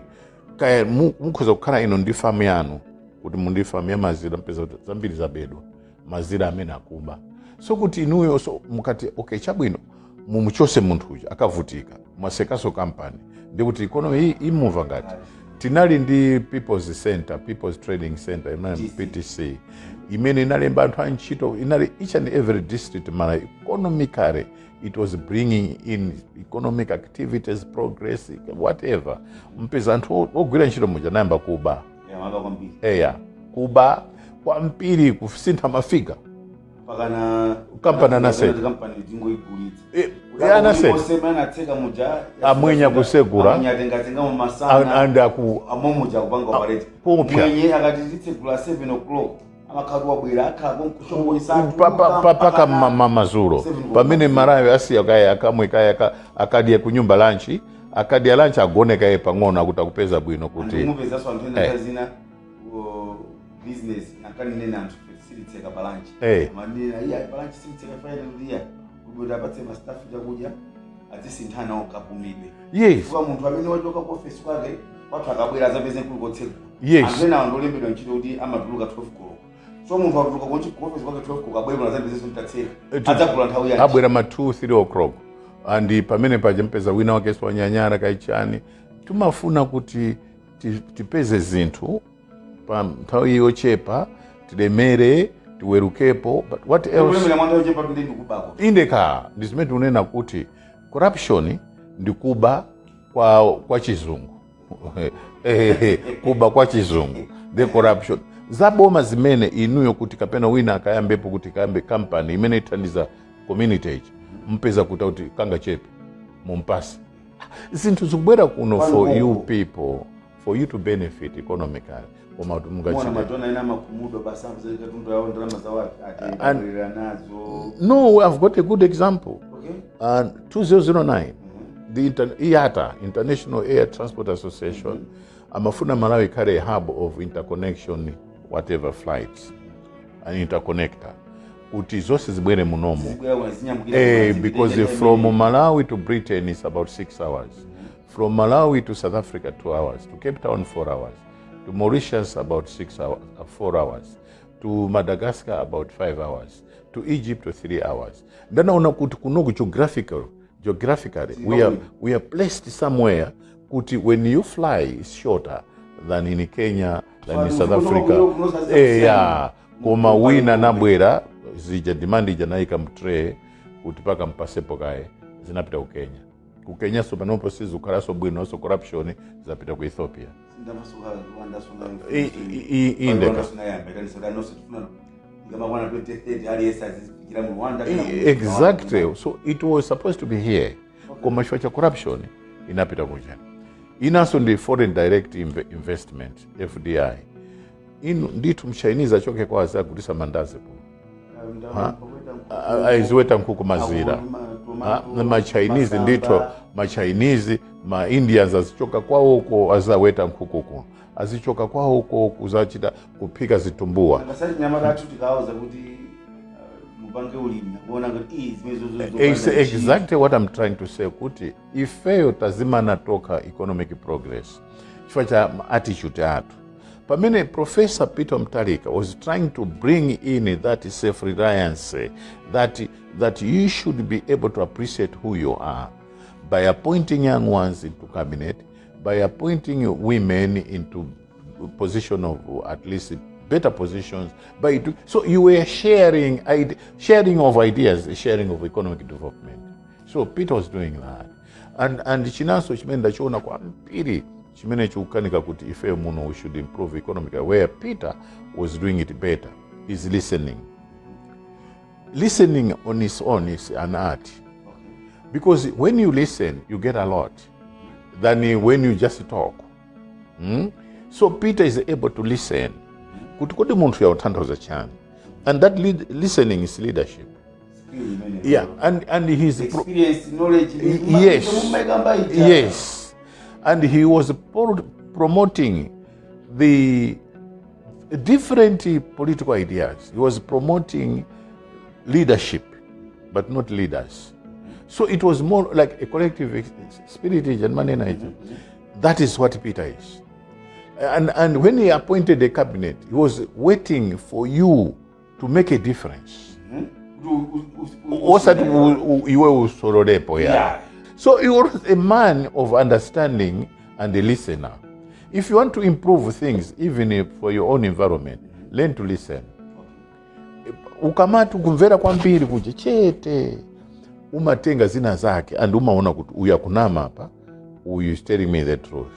kaya mukhoza kukhala ino ndi famu yanu kuti mundifamu ya mazira mpeza zambiri zabedwa mazira amene akuba, so kuti inuyo so mukati okay chabwino mumuchose munthu uja akavutika mwasekaso company ndi kuti economy hii imuva ngati tinali ndi People's Center, People's Trading Center, PTC, imene inalemba anthu a ntchito, inali each and every district mara economically it was bringing in economic activities, progress, whatever. Mpeza anthu ogwira ntchito muja nayamba kuba. Kuba kwambiri kusintha mafika. Kampani anaseka. Anaseka muja amwenya kusegura atenga mu masana and amomuja kubanga operate mwenye akatitsegula 7 o'clock amakhalu wabwera akhago kushongo isatu paka mazuro pamene marayo asiya kaya akamwe kaya akadya kunyumba lunch akadya lunch agoneka ye pang'ono akuti akupeza bwino kuti mupeza so anthu ena zina business akanena anthu silitseka balance manena iya balance silitseka final year kubuda batse ma staff jakuja atisinthana okapumibe yes kwa muntu amene wachoka ku office kwake watu akabwera zapeze kulikotseka yes amene andolembedwa ntchito kuti amatuluka 12 o'clock so muntu atuluka ku office kwake 12 o'clock abwera zapeze sintatseka adzakula nthawi yake abwera ma 2-3 o'clock andi pamene paje mpeza wina wake swanyanyara kaichani tumafuna kuti tipeze zinthu pa nthawi yochepa tilemere tiwerukepo but what else indeka ndizimene tunena kuti corruption ndikuba kwa chizungu kuba kwa chizungu the corruption zaboma zimene inuyo kuti kapena wina akayambepo kuti kayambe company imene ithandiza community mpeza kuti kanga chepe mumpasi zinthu zikubwera kuno for you people for you to benefit economically. No, I've got a good example. Okay. 2009, the IATA, International Air Transport Association, amafuna Malawi carry a hub of interconnection, whatever flights, an interconnector. Uti zose zibwere munomo. Because from Malawi to Britain is about 6 hours. From Malawi to South Africa 2 hours. To Cape Town 4 hours. To Mauritius about 4 hours. To Madagascar about 5 hours. To Egypt 3 hours. Then kuti kunogu geographically we are placed somewhere kuti when you fly is shorter than in Kenya, than in South Africa. Koma wina nabwera zija demand ija naika mtre kuti paka mpasepo kae zinapita ku Kenya. Ku Kenya so panopo sizukalaso bwino so corruption zapita ku Ethiopia. Exactly. So it was supposed to be here. Commercial corruption inapita kuja. Inaso ndi foreign direct investment FDI. Nditu mchinese achoke kwa azagulisa mandazi po. Aiziweta nkuku mazira. Ma Chinese ndito ma Chinese ma Indians azichoka kwa huko azaweta nkuku huko. Azichoka kwa huko kuzachita kupika zitumbua. Ngasati nyama tatu tikauza kuti mubange ulimi kuona kuti exactly what I'm trying to say kuti ifeyo tazima natoka economic progress. Chifukwa cha attitude atu. Pamene Professor Peter Mutharika was trying to bring in that self-reliance, that you should be able to appreciate who you are by appointing young ones into cabinet, by appointing women into position of at least better positions. So you were sharing of ideas, sharing of economic development. So Peter was doing that. And chinanso chimene ndachiona kwa mpiri chimene chukanika kuti ife muno we should improve economically, where Peter was doing it better, is listening. Listening on its own is an art. Because when you listen, you get a lot than when you just talk. So Peter is able to listen. Kutukodi muntu ya utanthauza chani. And that listening is leadership. Yeah, and his experience, knowledge, yes. And he was promoting the different political ideas. He was promoting leadership, but not leaders. So it was more like a collective spirit and that is what Peter is. And when he appointed the cabinet, he was waiting for you to make a difference. So he was a man of understanding and a listener. If you want to improve things, even for your own environment, learn to listen. ukamati kumvera kwambiri kuja chete umatenga zina zake and umaona kuti uya kunama hapa, uyu is telling me the truth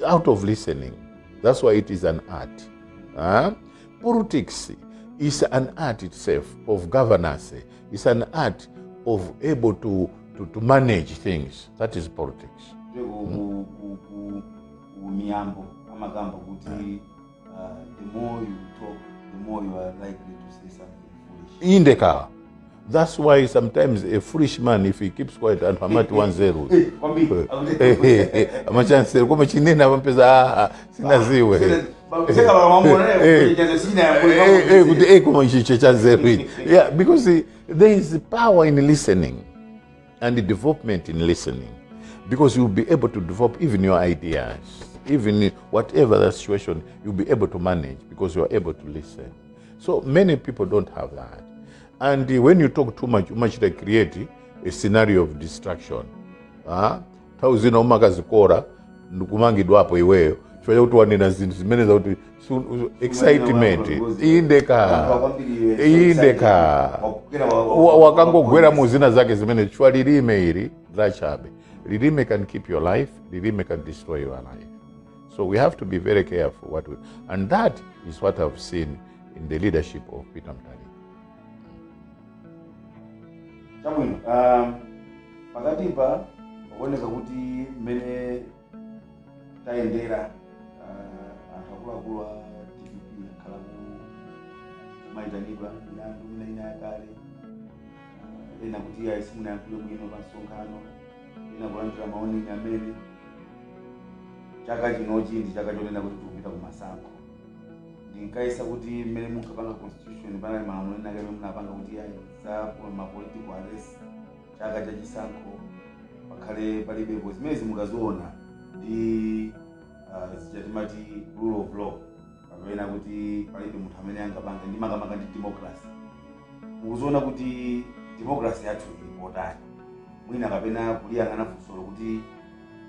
out of listening. That's why it is an art. Politics is an art itself of governance. It's an art of able to manage things. That is politics. Miyambo amagamba kuti the more you talk, the more you are likely to say something foolish. Indeka. That's why sometimes a foolish man, if he keeps quiet and hamati 1-0. Amachancel kuma chinena wampeza sinaziwe. Yeah, because there is power in listening and the development in listening. Because you'll be able to develop even your ideas, even whatever the situation, you'll be able to manage because you're able to listen. So many people don't have that. And when you talk too much they create a scenario of distraction. Tauzina umagazikora nukumangidwa hapo iweyo. Chifanya kuti wanena zinthu zimene za kuti excitement indeka wakangogwera muzina zake zimene chwa lilime ili lachabe. Lilime can keep your life, lilime can destroy your life. So we have to be very careful and that is what I've seen in the leadership of Peter Mutharika. Chabwino, pakati pa kuoneka kuti mmene tayendera akuluakulu a TPP akhala kumaitanidwa milandu ina yakale, ena kuti simunayankhule bwino pa msonkhano, ena kulandira maonini amene chaka chinochi ndi chaka chonena kuti tikupita kumasankho. Ndinkaisa kuti mmene munkapanga constitution panali malamulo ena amene munapanga kuti za political arrest chaka cha chisankho pakhale palibepo zimene zimukaziona ndi zichatimati rule of law kapena kuti palibe munthu amene angapanga ndi makamaka ndi democracy. Mukuziona kuti democracy yathu ili potani mwina kapena kuliyang'ana funsolo kuti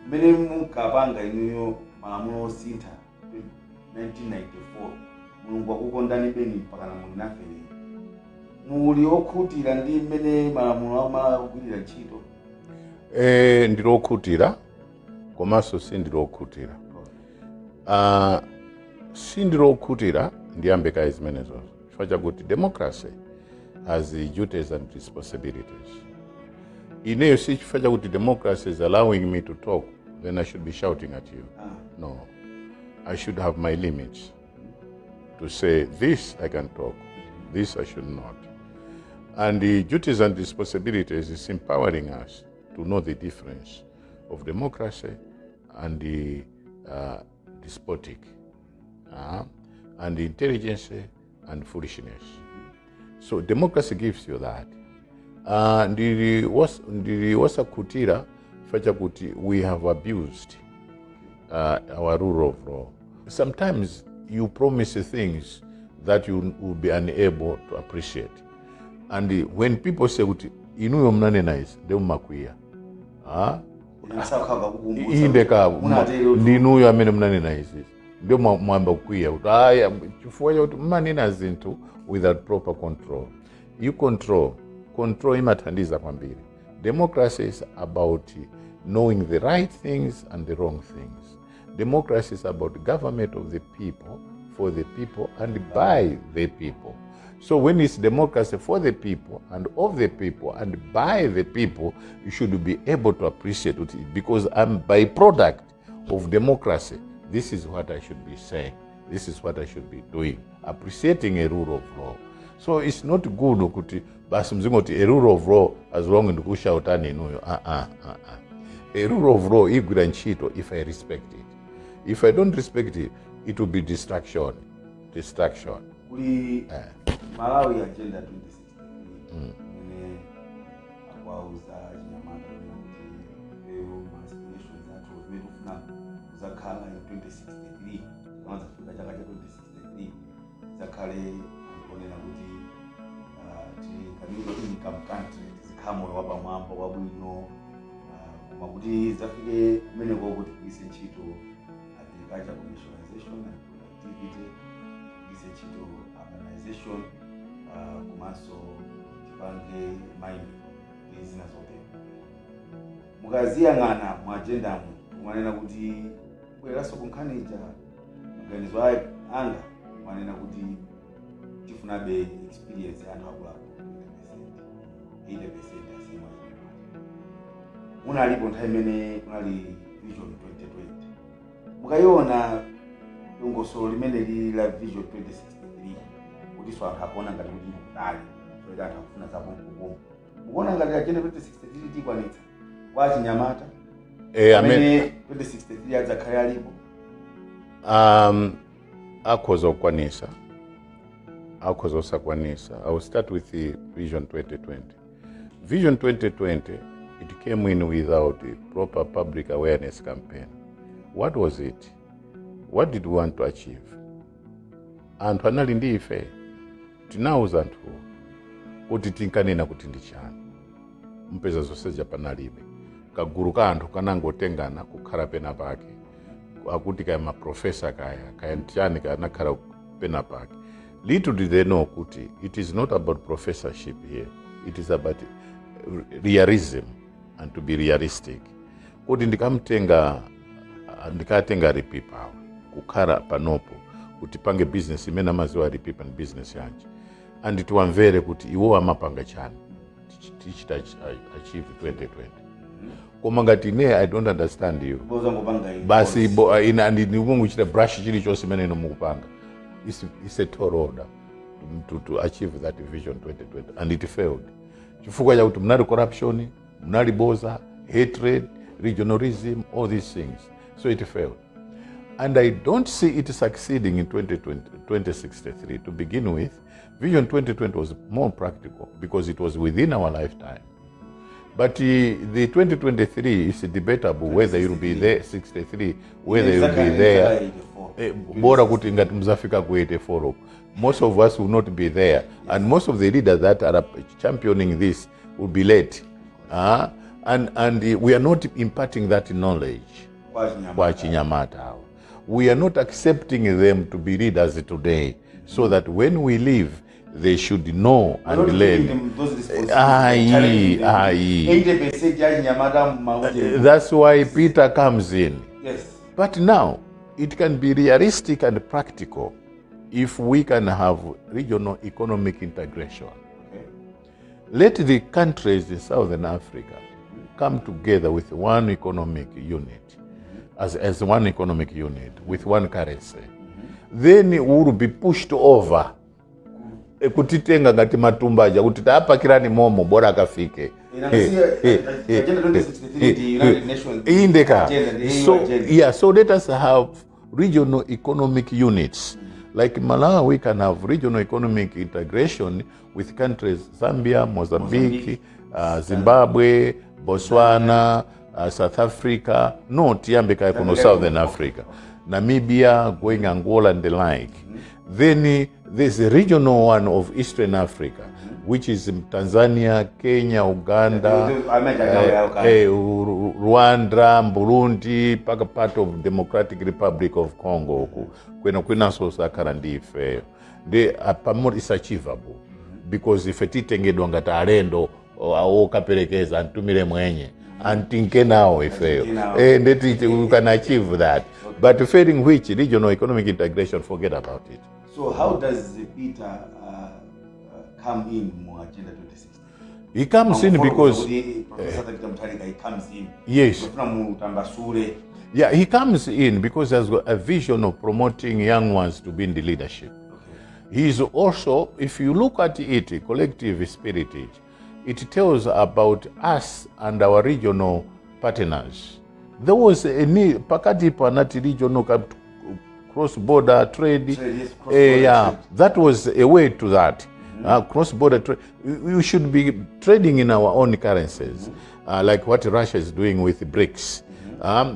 mmene munkapanga inuyo malamulo osintha 1994 mulungu akukondani beni mpaka na muli nafe muli okhutira ndi mmene malamulo amala kugwirira ntchito. Ndilokhutira komanso sindilokhutira. Sindilokhutira ndiyambe kayi zimenezo chifukwa chakuti democracy has duties and responsibilities. Ineyo si chifukwa chakuti democracy is allowing me to talk, then I should be shouting at you. No. I should have my limits to say this I can talk, this I should not. And the duties and responsibilities is empowering us to know the difference of democracy and the despotic, and the intelligence and foolishness. So democracy gives you that. Ndiliwasa kutira facha kuti we have abused our rule of law. Sometimes you promise things that you will be unable to appreciate. And when people say kuti inuyo mnanena izi ndio makuya. Indeka ndinuyo amene mnanena izi ndio mwamba kuya. Aya chifukwa kuti mmanena zinthu without proper control. You control imathandiza kwambiri. Democracy is about knowing the right things and the wrong things. Democracy is about government of the people, for the people, and by the people. So when it's democracy for the people, and of the people, and by the people, you should be able to appreciate it, because I'm byproduct of democracy. This is what I should be saying. This is what I should be doing. Appreciating a rule of law. So it's not good kuti basi mzingoti a rule of law as long ndikushautani inuyo. A rule of law igwira ntchito if I respect it. If I don't respect it, it will be distraction. Kuli Malawi agenda 2016 mene akwauza chinyamata kuti aspirations athu zimene kufuna kuzakhala in 2063 kwanza kufika chaka cha 2063 zakhale ankonena kuti tikanilo income country zikhamoyo wapamwamba wabwino koma kuti zafike kumeneko kuti kugwise ntchito agriculture commercialization and productivity, kugwise ntchito urbanization komanso tipange mining ndi zina zotero. Mukaziyang'ana mu agendamu mwanena kuti bweranso kunkhaniza maganizo anga mwanena kuti tifunabe experience ya anthu akuluakulu 80% asima. Munalipo nthawi imene kunali Vision 2020. Mukayiona dongosolo limene lili la Vision 2063 kuti so anthu akuona ngati kuti kutali so anthu akufuna zapompopompo. Mukuona ngati agenda 2063 tikwanitsa kwa Chinyamata amene 2063 adzakhale alipo? Akhoza kukwanisa, akhoza osakwanisa. I will start with the Vision 2020. Vision 2020, it came in without a proper public awareness campaign. What was it? What did we want to achieve? Anthu anali ndi ife tinauza anthu kuti tinkanena kuti ndi chani. Mpeza zonse japanalibe. Kaguru ka anthu kanangotengana kukhala pena pake. Akuti kaya maprofesa kaya nchani kanakhala pena pake. Little did they know kuti it is not about professorship here. It is about realism and to be realistic. Kuti ndikatenga ripipa kukhala panopo kuti pange business imene amaziwa ripipa ni business yanji. And tiwamvere kuti iwo amapanga chani. Tichita achieve 2020. Koma ngati ne I don't understand you. Basi ndikungu chita brush chili chose imene ino mukupanga. It's a tall order to achieve that Vision 2020 and it failed. Chifukwa cha kuti munali corruption, munali boza, hatred, regionalism, all these things. So it failed. And I don't see it succeeding in 2063. To begin with, Vision 2020 was more practical because it was within our lifetime. But the 2023 is debatable whether you'll be there, 63, whether you'll be there. Bora kuti ngati mzafika ku 84. Most of us will not be there. And most of the leaders that are championing this will be late. And we are not imparting that knowledge. Kwa Chinyamata. We are not accepting them to be leaders today, so that when we leave, they should know and learn. That's why Peter comes in. Yes. But now, it can be realistic and practical if we can have regional economic integration. Okay. Let the countries in Southern Africa come together with one economic unit, as one economic unit, with one currency. Then we will be pushed over. Kutitenga ngati matumbaja kuti tapakirani momo bora akafike. So let us have regional economic units. Like Malawi, we can have regional economic integration with countries Zambia, Mozambique, Zimbabwe, Botswana, South Africa, not Yambika Econo Southern Africa, Namibia, going Angola and the like. Then there's a regional one of Eastern Africa, which is Tanzania, Kenya, Uganda, Rwanda, Burundi, part of Democratic Republic of Congo. They are is achievable because if etitengedwa ngati alendo au kaperekeza antumire mwenye antinke now ifeyo and we can achieve that. But failing which regional economic integration, forget about it. So how does Peter come in more Agenda 2060? He comes in because Professor Mutharika, he comes in. Yes. Yeah, he comes in because he has got a vision of promoting young ones to be in the leadership. Okay. He is also, if you look at it, collective spiritage, it tells about us and our regional partners. There was a need, pakati panati regional cross-border trade. That was a way to that. Cross-border trade. We should be trading in our own currencies, like what Russia is doing with BRICS.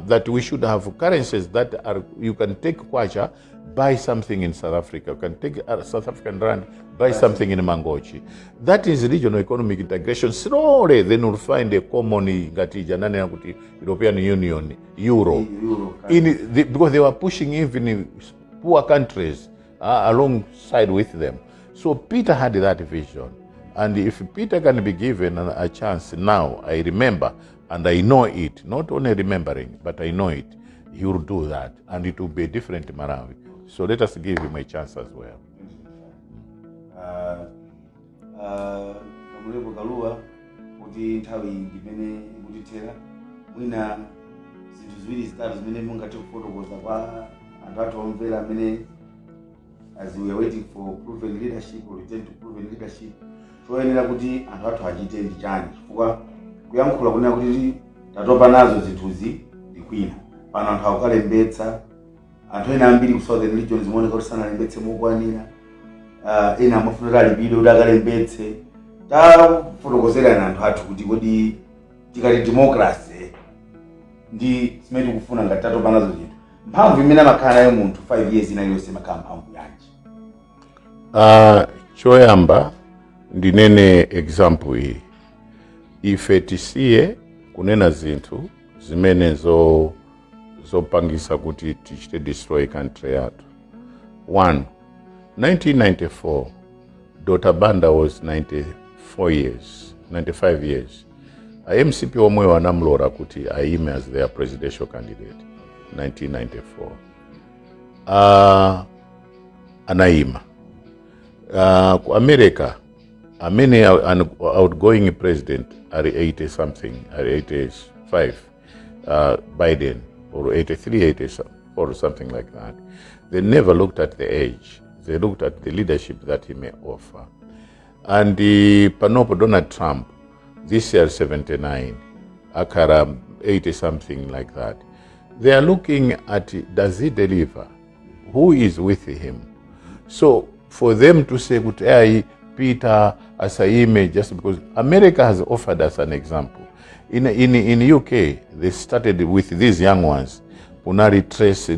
That we should have currencies that are, you can take kwacha, buy something in South Africa. You can take South African rand, buy something in Mangochi. That is regional economic integration. Slowly, then we'll find a common European Union, Euro. Because they were pushing even poor countries alongside with them. So Peter had that vision. And if Peter can be given a chance now, I remember, and I know it, not only remembering, but I know it, he will do that. And it will be a different Malawi. So let us give him a chance as well. Kamuleko Kaluwa kuti nthawi imene ikutithera mwina zinthu ziwiri zitatu zimene mungathe kufotokoza kwa anthu athu omvera amene as we are waiting for proven leadership or return to proven leadership, choyenera kuti anthu athu achite ndi chani, chifukwa kuyankhula kunena kuti tatopa nazo zinthuzi ndi kwina. Pano anthu akukalembetsa, anthu ena ambiri ku southern region zimaoneka kuti sanalembetse mokwanira, ena amafunira alipidwe kuti akalembetse. Tafotokozerani anthu athu kuti kodi tikati democracy ndi zimene tikufuna ngati tatopa nazo zinthu, mphamvu imene amakhala nayo munthu 5 years inaliyonse makhala mphamvu yanji? Choyamba ndinene example iyi, ife tisiye kunena zinthu zimene zopangisa kuti tichite destroy country yathu. 1994, Dr. Banda was 95 years. MCP omwe wanamlora kuti aime as their presidential candidate 1994. Anaima. Ku America, amene outgoing president are 80 something, are 85, Biden, or 83, 80 or something like that. They never looked at the age. They looked at the leadership that he may offer. And panopo Donald Trump, this year 79, Akara 80 something like that. They are looking at, does he deliver? Who is with him? So for them to say, Peter Asaime, just because America has offered us an example. In UK, they started with these young ones. Punari Trace,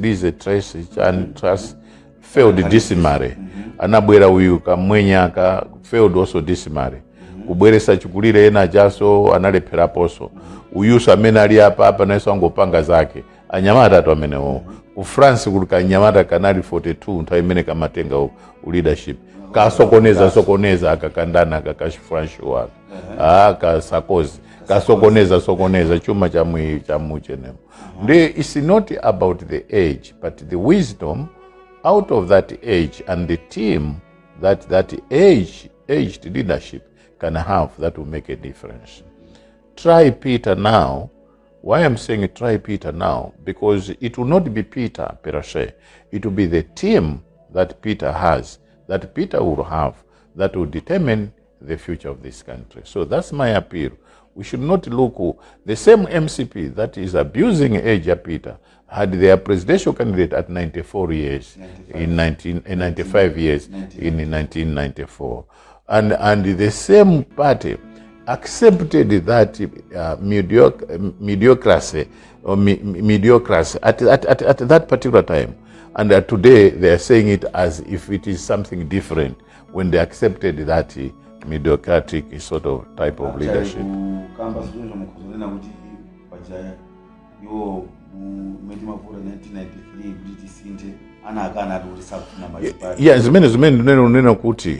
and Trust failed dismally. Anabwera uyu kamwenyaka failed also dismally. Kubweresa chukulire ena jaso analephera poso. Uyuso amene ali apa naso angopanga zake. Anyamata tu amenewo. Ku France kulika nyamata kanali 42 nthawi imene kamatenga leadership. Kasokoneza akakandana kakashifranshu wake. Ka Sarkozy. Kasokoneza chuma chamu chenemo. It's not about the age, but the wisdom out of that age and the team that aged leadership can have that will make a difference. Try Peter now. Why I'm saying try Peter now? Because it will not be Peter per se. It will be the team that Peter has, that Peter will have, that will determine the future of this country. So that's my appeal. We should not look, the same MCP that is abusing age Peter had their presidential candidate at 94 years, 95 years in 1994. And the same party accepted that mediocrity at that particular time. And today they are saying it as if it is something different when they accepted that mediocritic sort of type of leadership. Yeah, zimene neno kuti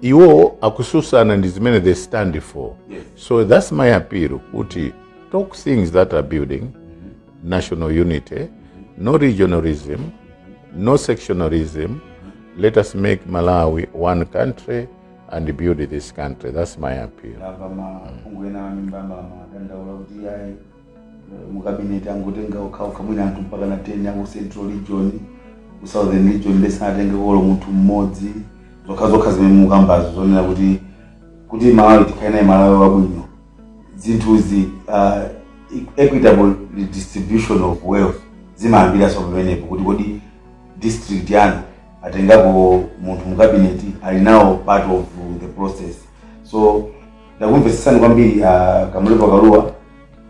iwo akususana ndi zimene they stand for. So that's my appeal, kuti talk things that are building national unity, no regionalism, no sectionalism. Let us make Malawi one country and build this country. That's my appeal. Mukabineti angotenga ukamwina anthu mpaka na 10 ya Central Region, Southern Region besanatenge wolo munthu mmodzi. Zokha zimene mukambazo zonena kuti Malawi tikaena Malawi wabwino. Zinthuzi equitable distribution of wealth zimayambira so pamenepo kuti district yanu atengako munthu mukabineti ali nawo part of the process. So ndakumvesesani kwambiri Kamuleko Kaluwa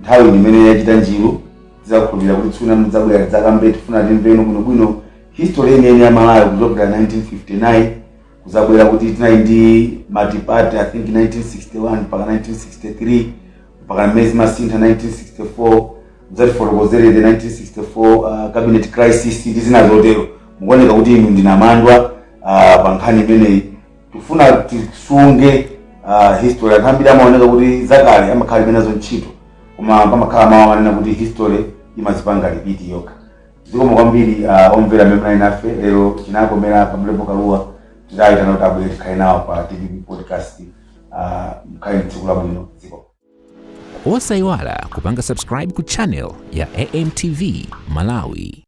nthawi imene yachita njiru zakukhulupirira kuti tsuna mudzabwera zakambe tifuna timveno bwinobwino history yeniyeni ya Malawi kuchokera 1959 kuzabwera kuti tinali ndi multi-party I think 1961 mpaka 1963 mpaka mmezi masintha 1964 muzatifotokozere the 1964 cabinet crisis ndi zina zotero mukuoneka kuti inu ndinamandwa pa nkhani imeneyi tifuna tisunge history. Anthu ambiri amaoneka kuti zakale amakhala imenezo ntchito, koma pamakhala mawu anena kuti history imazipanga repeat yokha. Zikomo kwambiri omvera memuna inafe lero chinakomera pamlepo kaluwa tidayitana kuti abwere tikhale nawo pa TVP podcast mkhale tsiku labwino. Zikomo. Osayiwala kupanga subscribe ku channel ya AMTV Malawi.